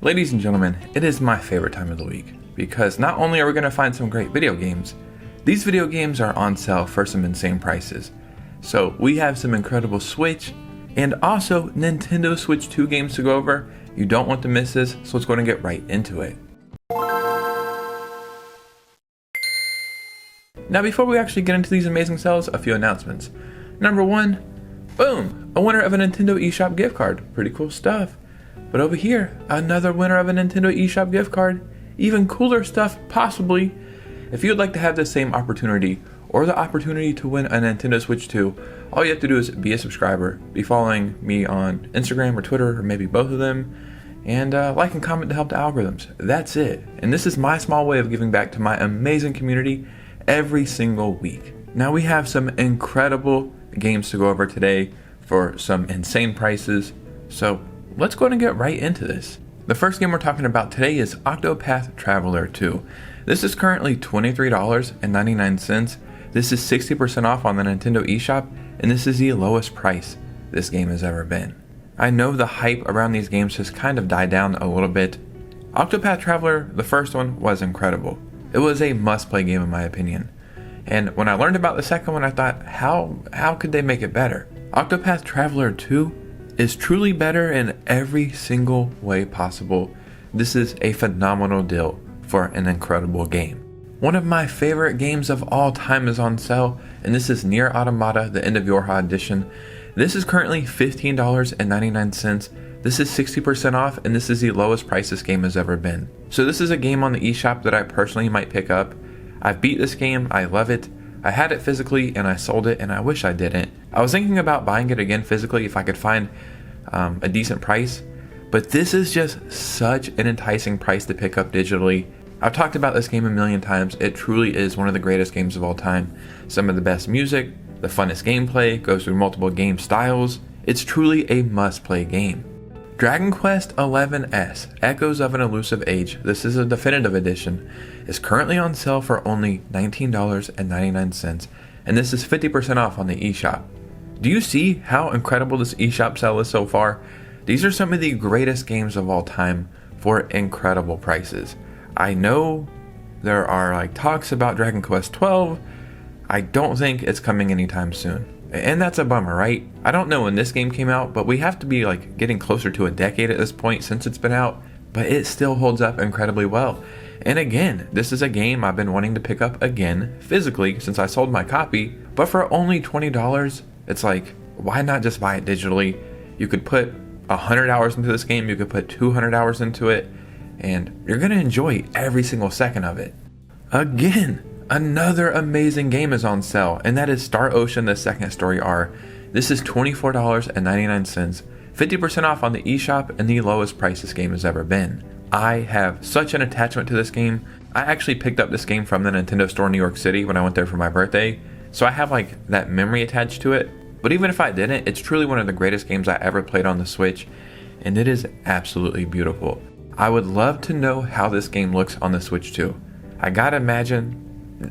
Ladies and gentlemen, it is my favorite time of the week because not only are we going to find some great video games, these video games are on sale for some insane prices. So we have some incredible Switch and also Nintendo Switch 2 games to go over. You don't want to miss this, so let's go and get right into it. Now before we actually get into these amazing sales, a few announcements. Number one, boom, a winner of a Nintendo Eshop gift card. Pretty cool stuff. But over here, another winner of a Nintendo Eshop gift card. Even cooler stuff, possibly. If you'd like to have the same opportunity or the opportunity to win a Nintendo Switch 2, all you have to do is be a subscriber, be following me on Instagram or Twitter or maybe both of them, and like and comment to help the algorithms. That's it. And this is my small way of giving back to my amazing community every single week. Now we have some incredible games to go over today for some insane prices. So let's go ahead and get right into this. The first game we're talking about today is Octopath Traveler 2. This is currently $23.99. This is 60% off on the Nintendo Eshop, and this is the lowest price this game has ever been. I know the hype around these games has kind of died down a little bit. Octopath Traveler, the first one, was incredible. It was a must-play game in my opinion. And when I learned about the second one, I thought, how could they make it better? Octopath Traveler 2 is truly better in every single way possible. This is a phenomenal deal for an incredible game. One of my favorite games of all time is on sale, and this is Nier Automata, the End of Yorha edition. This is currently $15.99. This is 60% off, and this is the lowest price this game has ever been. So this is a game on the eShop that I personally might pick up. I've beat this game, I love it. I had it physically and I sold it, and I wish I didn't. I was thinking about buying it again physically if I could find a decent price, but this is just such an enticing price to pick up digitally. I've talked about this game a million times. It truly is one of the greatest games of all time. Some of the best music, the funnest gameplay, goes through multiple game styles. It's truly a must-play game. Dragon Quest XI's Echoes of an Elusive Age, this is a definitive edition, is currently on sale for only $19.99, and this is 50% off on the eShop. Do you see how incredible this eShop sale is so far? These are some of the greatest games of all time for incredible prices. I know there are talks about Dragon Quest 12. I don't think it's coming anytime soon. And that's a bummer, right? I don't know when this game came out, but we have to be getting closer to a decade at this point since it's been out, but it still holds up incredibly well. And again, this is a game I've been wanting to pick up again physically since I sold my copy, but for only $20, it's why not just buy it digitally? You could put 100 hours into this game, you could put 200 hours into it, and you're gonna enjoy every single second of it. Again, another amazing game is on sale, and that is Star Ocean: The Second Story R. This is $24.99, 50% off on the eShop, and the lowest price this game has ever been. I have such an attachment to this game. I actually picked up this game from the Nintendo store in New York City when I went there for my birthday, so I have that memory attached to it. But even if I didn't, it's truly one of the greatest games I ever played on the Switch, and it is absolutely beautiful. I would love to know how this game looks on the Switch 2. I gotta imagine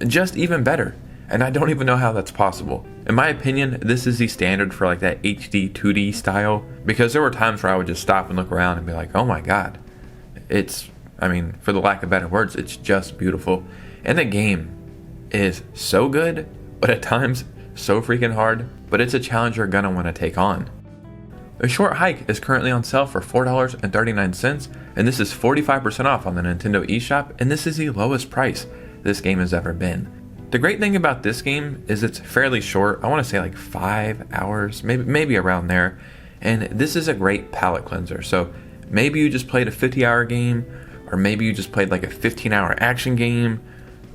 just even better, and I don't even know how that's possible. In my opinion, this is the standard for that HD 2D style, because there were times where I would just stop and look around and be like, oh my god, for the lack of better words, it's just beautiful. And the game is so good, but at times so freaking hard, but it's a challenge you're gonna want to take on. A Short Hike is currently on sale for $4.39, and this is 45% off on the Nintendo Eshop, and this is the lowest price this game has ever been. The great thing about this game is it's fairly short. I want to say 5 hours, maybe around there, and this is a great palate cleanser. So maybe you just played a 50-hour game, or maybe you just played a 15-hour action game,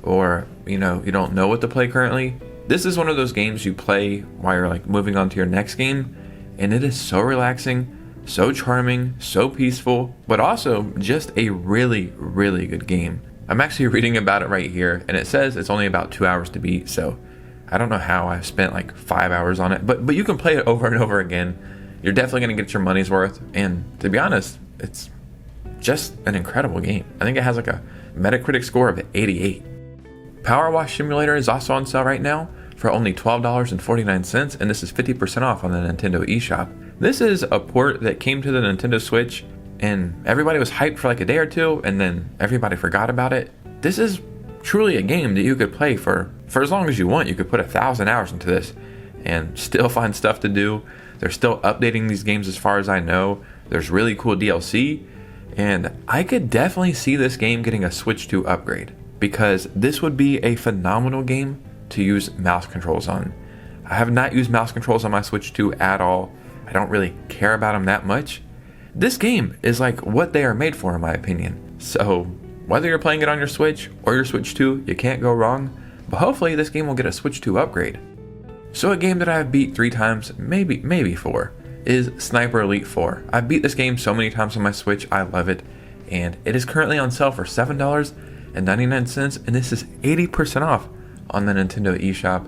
or you don't know what to play currently. This is one of those games you play while you're moving on to your next game, and it is so relaxing, so charming, so peaceful, but also just a really, really good game. I'm actually reading about it right here, and it says it's only about 2 hours to beat, so I don't know how I've spent 5 hours on it, but you can play it over and over again. You're definitely going to get your money's worth, and to be honest, it's just an incredible game. I think it has a Metacritic score of 88. Powerwash Simulator is also on sale right now for only $12.49, and this is 50% off on the Nintendo Eshop. This is a port that came to the Nintendo Switch and everybody was hyped for like a day or two, and then everybody forgot about it. This is truly a game that you could play for as long as you want. You could put 1,000 hours into this and still find stuff to do. They're still updating these games as far as I know. There's really cool DLC, and I could definitely see this game getting a Switch 2 upgrade, because this would be a phenomenal game to use mouse controls on. I have not used mouse controls on my Switch 2 at all. I don't really care about them that much. This game is like what they are made for, in my opinion. So whether you're playing it on your Switch or your Switch 2, you can't go wrong. But hopefully this game will get a Switch 2 upgrade. So a game that I have beat 3 times, maybe 4, is Sniper Elite 4. I've beat this game so many times on my Switch, I love it. And it is currently on sale for $7.99, and this is 80% off on the Nintendo Eshop.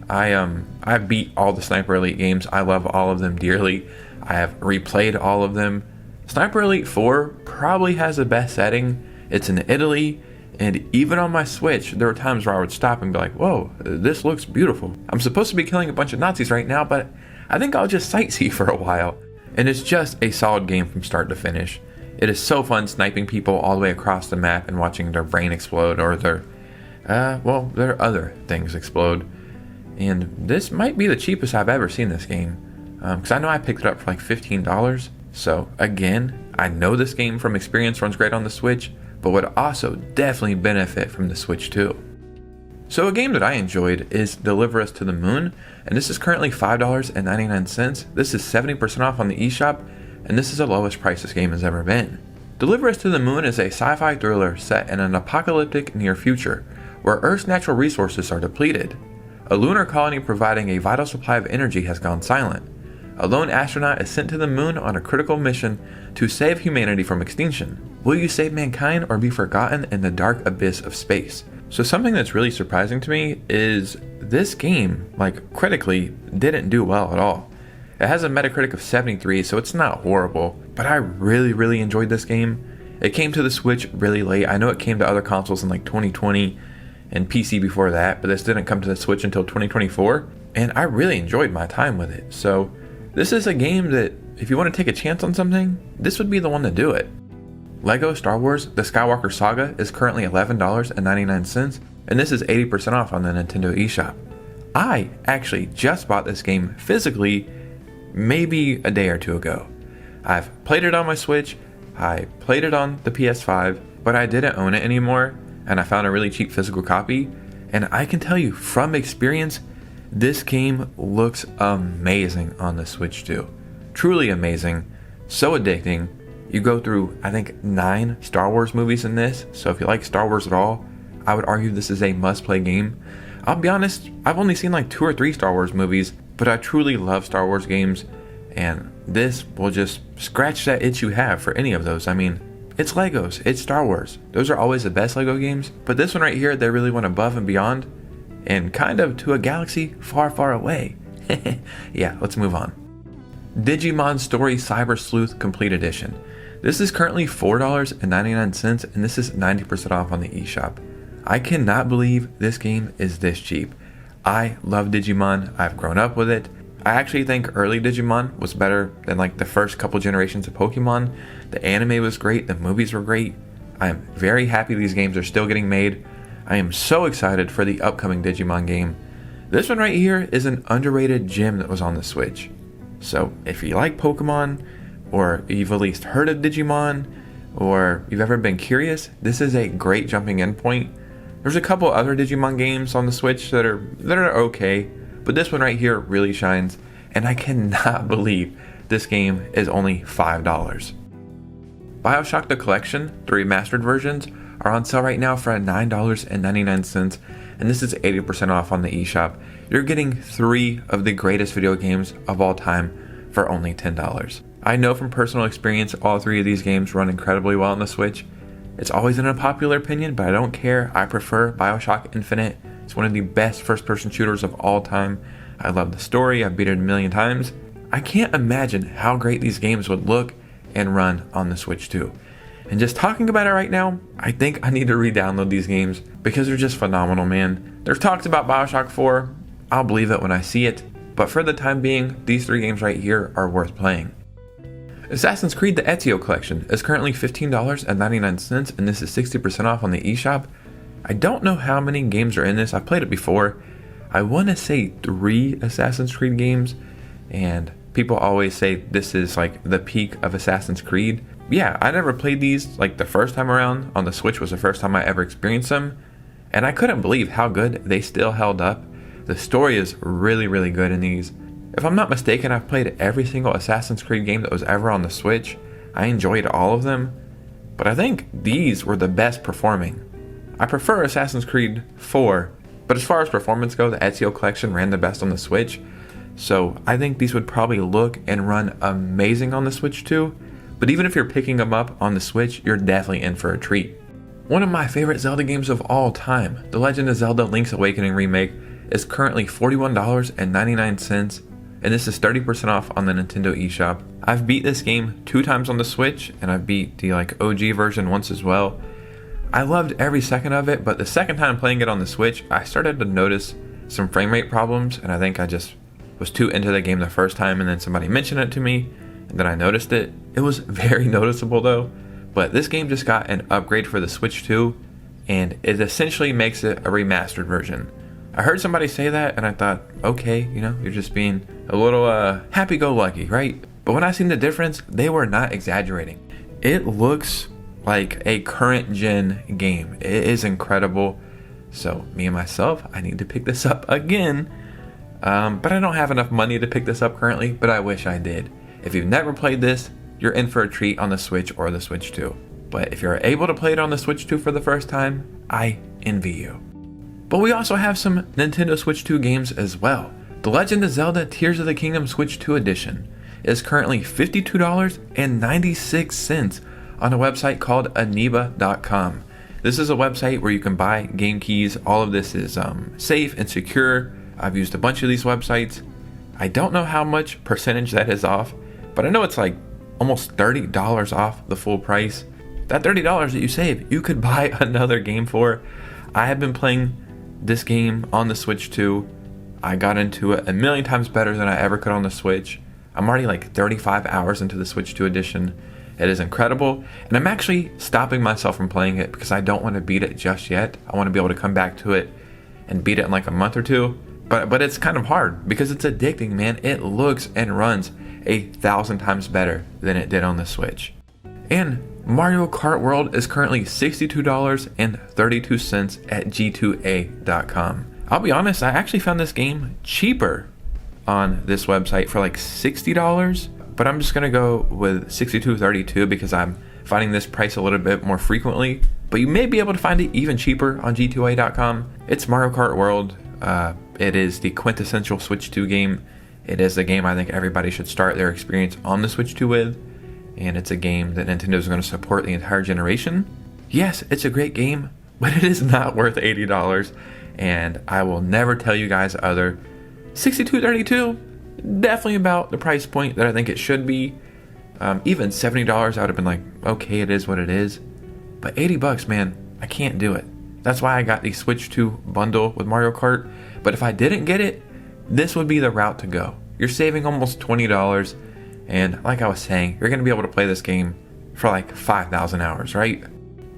I beat all the Sniper Elite games. I love all of them dearly. I have replayed all of them. Sniper Elite 4 probably has the best setting. It's in Italy, and even on my Switch, there were times where I would stop and be like, whoa, this looks beautiful. I'm supposed to be killing a bunch of Nazis right now, but I think I'll just sightsee for a while. And it's just a solid game from start to finish. It is so fun sniping people all the way across the map and watching their brain explode, or their other things explode. And this might be the cheapest I've ever seen this game, because I know I picked it up for like $15. So again, I know this game from experience runs great on the Switch, but would also definitely benefit from the Switch 2. So a game that I enjoyed is Deliver Us to the Moon, and this is currently $5.99. This is 70% off on the eShop, and this is the lowest price this game has ever been. Deliver Us to the Moon is a sci-fi thriller set in an apocalyptic near future, where Earth's natural resources are depleted. A lunar colony providing a vital supply of energy has gone silent. A lone astronaut is sent to the moon on a critical mission to save humanity from extinction. Will you save mankind or be forgotten in the dark abyss of space? So something that's really surprising to me is this game, like critically, didn't do well at all. It has a Metacritic of 73, so it's not horrible, but I really enjoyed this game. It came to the Switch really late. I know it came to other consoles in like 2020 and PC before that, but this didn't come to the Switch until 2024, and I really enjoyed my time with it. So this is a game that, if you want to take a chance on something, this would be the one to do it. Lego Star Wars The Skywalker Saga is currently $11.99, and this is 80% off on the Nintendo Eshop. I actually just bought this game physically maybe a day or two ago. I've played it on my Switch, I played it on the PS5, but I didn't own it anymore, and I found a really cheap physical copy, and I can tell you from experience, this game looks amazing on the Switch too. Truly amazing, so addicting. You go through, I think, 9 Star Wars movies in this, so if you like Star Wars at all, I would argue this is a must-play game. I'll be honest, I've only seen like 2 or 3 Star Wars movies, but I truly love Star Wars games, and this will just scratch that itch you have for any of those. I mean, it's Legos, it's Star Wars. Those are always the best Lego games, but this one right here, they really went above and beyond, and kind of to a galaxy far away. Yeah, let's move on. Digimon Story Cyber Sleuth Complete Edition. This is currently $4.99, and this is 90% off on the eShop. I cannot believe this game is this cheap. I love Digimon, I've grown up with it. I actually think early Digimon was better than like the first couple generations of Pokemon. The anime was great, the movies were great. I am very happy these games are still getting made. I am so excited for the upcoming Digimon game. This one right here is an underrated gem that was on the Switch. So if you like Pokemon, or you've at least heard of Digimon, or you've ever been curious, this is a great jumping in point. There's a couple other Digimon games on the Switch that are okay, but this one right here really shines, and I cannot believe this game is only $5. Bioshock the Collection, the remastered versions, are on sale right now for $9.99, and this is 80% off on the eShop. You're getting 3 of the greatest video games of all time for only $10. I know from personal experience all 3 of these games run incredibly well on the Switch. It's always an unpopular opinion, but I don't care. I prefer Bioshock Infinite. It's one of the best first-person shooters of all time. I love the story. I've beat it a million times. I can't imagine how great these games would look and run on the Switch too. And just talking about it right now, I think I need to re-download these games because they're just phenomenal, man. There's talks about Bioshock 4. I'll believe it when I see it. But for the time being, these 3 games right here are worth playing. Assassin's Creed the Ezio Collection is currently $15.99, and this is 60% off on the eShop. I don't know how many games are in this. I've played it before. I want to say 3 Assassin's Creed games, and people always say this is like the peak of Assassin's Creed. Yeah, I never played these. Like the first time around on the Switch was the first time I ever experienced them, and I couldn't believe how good they still held up. The story is really, really good in these. If I'm not mistaken, I've played every single Assassin's Creed game that was ever on the Switch. I enjoyed all of them, but I think these were the best performing. I prefer Assassin's Creed 4, but as far as performance go, the Ezio Collection ran the best on the Switch, so I think these would probably look and run amazing on the Switch too. But even if you're picking them up on the Switch, you're definitely in for a treat. One of my favorite Zelda games of all time, The Legend of Zelda Link's Awakening Remake, is currently $41.99, and this is 30% off on the Nintendo Eshop. I've beat this game 2 times on the Switch, and I've beat the OG version once as well. I loved every second of it, but the second time playing it on the Switch, I started to notice some frame rate problems, and I think I just was too into the game the first time, and then somebody mentioned it to me, and then I noticed it. It was very noticeable though, but this game just got an upgrade for the Switch too, and it essentially makes it a remastered version. I heard somebody say that, and I thought, okay, you're just being a little happy-go-lucky, right? But when I seen the difference, they were not exaggerating. It looks like a current-gen game. It is incredible. So, me and myself, I need to pick this up again. But I don't have enough money to pick this up currently, but I wish I did. If you've never played this, you're in for a treat on the Switch or the Switch 2. But if you're able to play it on the Switch 2 for the first time, I envy you. But we also have some Nintendo Switch 2 games as well. The Legend of Zelda Tears of the Kingdom Switch 2 Edition is currently $52.96 on a website called aniba.com. This is a website where you can buy game keys. All of this is safe and secure. I've used a bunch of these websites. I don't know how much percentage that is off, but I know it's like almost $30 off the full price. That $30 that you save, you could buy another game for. I have been playing this game on the Switch 2. I got into it a million times better than I ever could on the Switch. I'm already like 35 hours into the Switch 2 edition. It is incredible, and I'm actually stopping myself from playing it because I don't want to beat it just yet. I want to be able to come back to it and beat it in like a month or two. But it's kind of hard because it's addicting, man. It looks and runs 1,000 times better than it did on the Switch. And Mario Kart World is currently $62.32 at g2a.com. I'll be honest, I actually found this game cheaper on this website for like $60, but I'm just gonna go with $62.32 because I'm finding this price a little bit more frequently. But you may be able to find it even cheaper on g2a.com. It's Mario Kart World. It is the quintessential Switch 2 game. It is the game I think everybody should start their experience on the Switch 2 with. And it's a game that Nintendo is going to support the entire generation. Yes, it's a great game, but it is not worth $80. And I will never tell you guys other. $62.32, definitely about the price point that I think it should be. Even $70, I would have been like, okay, it is what it is. But $80, man, I can't do it. That's why I got the Switch 2 bundle with Mario Kart. But if I didn't get it, this would be the route to go. You're saving almost $20. And like I was saying, you're going to be able to play this game for like 5,000 hours, right?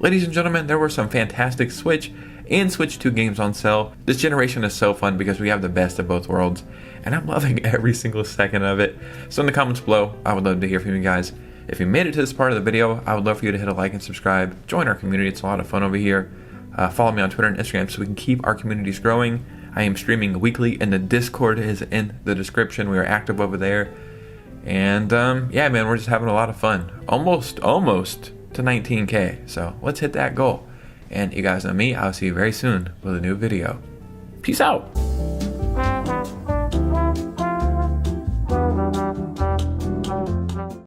Ladies and gentlemen, there were some fantastic Switch and Switch 2 games on sale. This generation is so fun because we have the best of both worlds, and I'm loving every single second of it. So in the comments below, I would love to hear from you guys. If you made it to this part of the video, I would love for you to hit a like and subscribe. Join our community, it's a lot of fun over here. Follow me on Twitter and Instagram so we can keep our communities growing. I am streaming weekly, and the Discord is in the description. We are active over there. And yeah, man, we're just having a lot of fun. Almost to 19K. So let's hit that goal. And you guys know me. I'll see you very soon with a new video. Peace out.